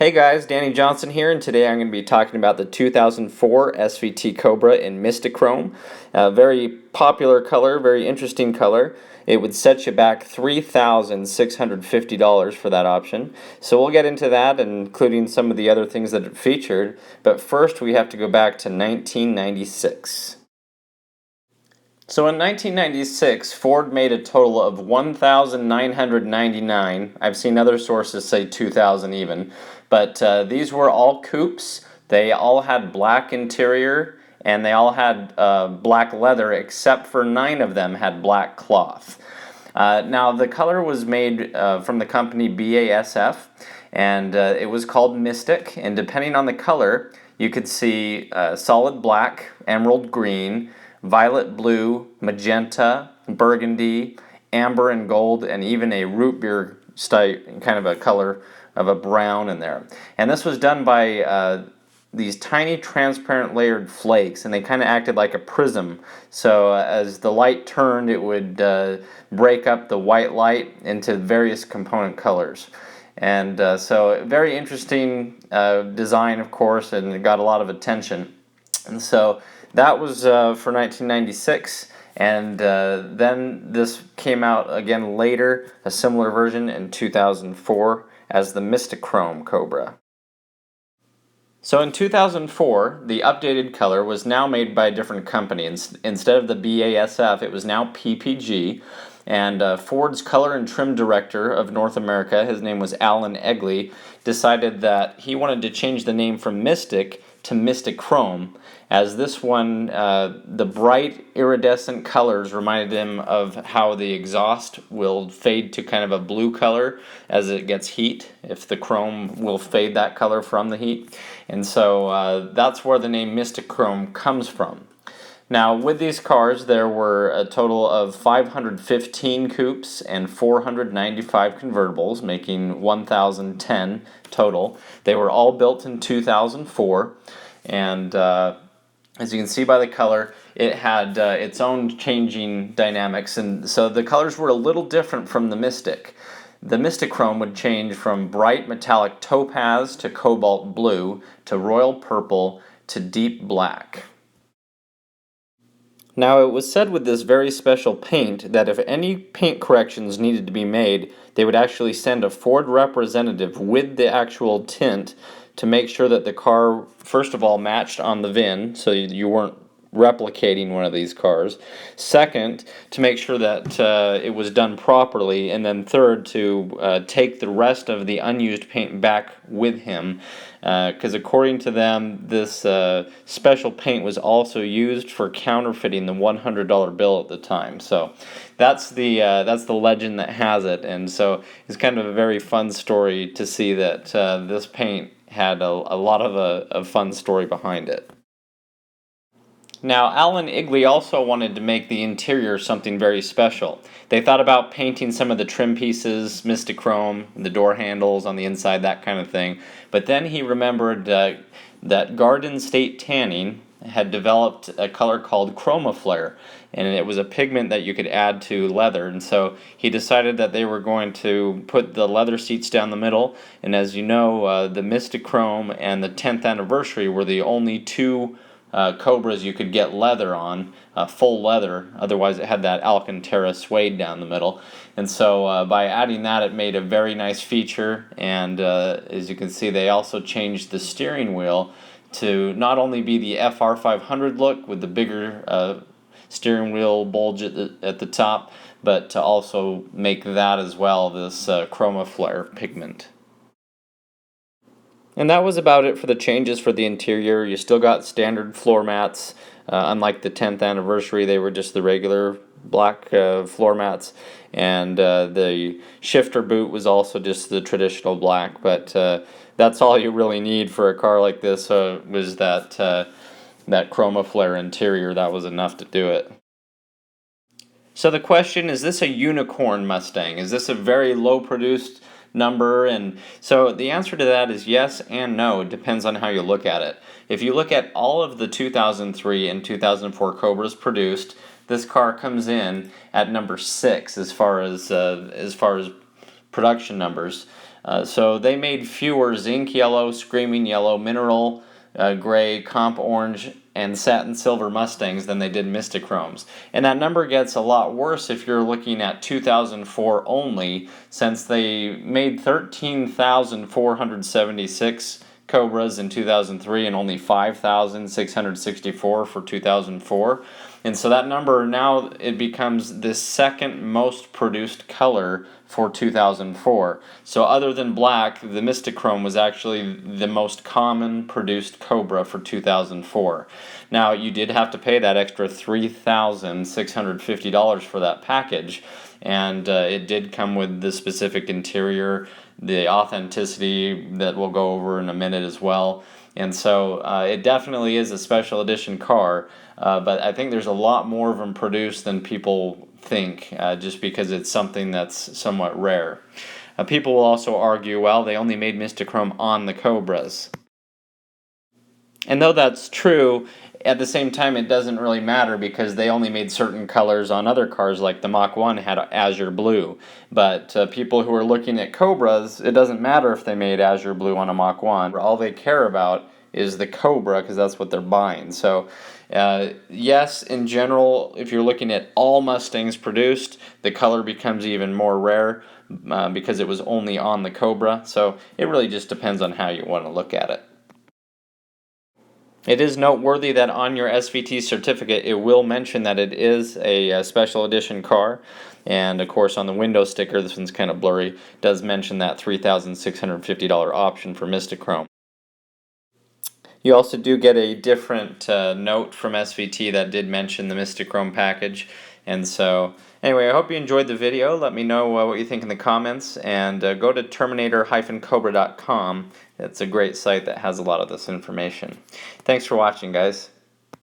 Hey guys, Danny Johnson here, and today I'm going to be talking about the 2004 SVT Cobra in MYSTICHROME. A very popular color, very interesting color. It would set you back $3,650 for that option. So we'll get into that, including some of the other things that it featured. But first we have to go back to 1996. So in 1996, Ford made a total of 1,999. I've seen other sources say 2,000 even, but these were all coupes. They all had black interior, and they all had black leather, except for 9 of them had black cloth. Now the color was made from the company BASF, and it was called Mystic, and depending on the color, you could see solid black, emerald green, violet blue, magenta, burgundy, amber and gold, and even a root beer kind of a color of a brown in there. And this was done by these tiny transparent layered flakes, and they kind of acted like a prism. So as the light turned, it would break up the white light into various component colors. And so very interesting design, of course, and it got a lot of attention. And so that was for 1996, and then this came out again later, a similar version in 2004 as the MYSTICHROME Cobra. So in 2004, the updated color was now made by a different company. Instead of the BASF, it was now PPG, and Ford's color and trim director of North America, his name was Alan Egley, decided that he wanted to change the name from Mystic to MYSTICHROME, as this one, the bright iridescent colors reminded him of how the exhaust will fade to kind of a blue color as it gets heat, if the chrome will fade that color from the heat. And so that's where the name MYSTICHROME comes from. Now, with these cars, there were a total of 515 coupes and 495 convertibles, making 1,010 total. They were all built in 2004, and as you can see by the color, it had its own changing dynamics, and so the colors were a little different from the Mystic. The MYSTICHROME would change from bright metallic topaz to cobalt blue to royal purple to deep black. Now, it was said with this very special paint that if any paint corrections needed to be made, they would actually send a Ford representative with the actual tint to make sure that the car, first of all, matched on the VIN, so you weren't replicating one of these cars. Second, to make sure that it was done properly. And then third, to take the rest of the unused paint back with him. Because according to them, this special paint was also used for counterfeiting the $100 bill at the time. So that's the legend that has it. And so it's kind of a very fun story to see that this paint had a lot of a fun story behind it. Now, Alan Egley also wanted to make the interior something very special. They thought about painting some of the trim pieces, MYSTICHROME, the door handles on the inside, that kind of thing. But then he remembered that Garden State Tanning had developed a color called ChromaFlare, and it was a pigment that you could add to leather. And so he decided that they were going to put the leather seats down the middle. And as you know, the MYSTICHROME and the 10th anniversary were the only two Cobras you could get leather on, full leather. Otherwise it had that Alcantara suede down the middle. And so by adding that, it made a very nice feature. And as you can see, they also changed the steering wheel to not only be the FR500 look with the bigger steering wheel bulge at the top, but to also make that as well, this ChromaFlare pigment. And that was about it for the changes for the interior. You still got standard floor mats. Unlike the 10th anniversary, they were just the regular black floor mats. And the shifter boot was also just the traditional black. But that's all you really need for a car like this, was that ChromaFlare interior. That was enough to do it. So the question, is this a unicorn Mustang? Is this a very low produced number? And so the answer to that is yes and no. It depends on how you look at it. If you look at all of the 2003 and 2004 Cobras produced, this car comes in at number 6 as far as production numbers. So they made fewer zinc yellow, screaming yellow, mineral gray, comp orange, and satin silver Mustangs than they did MYSTICHROMEs. And that number gets a lot worse if you're looking at 2004 only, since they made 13,476 Cobras in 2003 and only 5,664 for 2004. And so that number now, it becomes the second most produced color for 2004. So other than black, the MYSTICHROME was actually the most common produced Cobra for 2004. Now, you did have to pay that extra $3,650 for that package, and it did come with the specific interior, the authenticity that we'll go over in a minute as well. And so it definitely is a special edition car, but I think there's a lot more of them produced than people think, just because it's something that's somewhat rare. People will also argue, well, they only made MYSTICHROME on the Cobras. And though that's true, at the same time it doesn't really matter, because they only made certain colors on other cars, like the Mach 1 had azure blue. But people who are looking at Cobras, it doesn't matter if they made azure blue on a Mach 1. All they care about is the Cobra, because that's what they're buying. So yes, in general, if you're looking at all Mustangs produced, the color becomes even more rare because it was only on the Cobra. So it really just depends on how you want to look at it. It is noteworthy that on your SVT certificate, it will mention that it is a special edition car. And of course, on the window sticker, this one's kind of blurry, does mention that $3,650 option for MYSTICHROME. You also do get a different note from SVT that did mention the MYSTICHROME package. And so, anyway, I hope you enjoyed the video. Let me know what you think in the comments, and go to Terminator-Cobra.com. It's a great site that has a lot of this information. Thanks for watching, guys.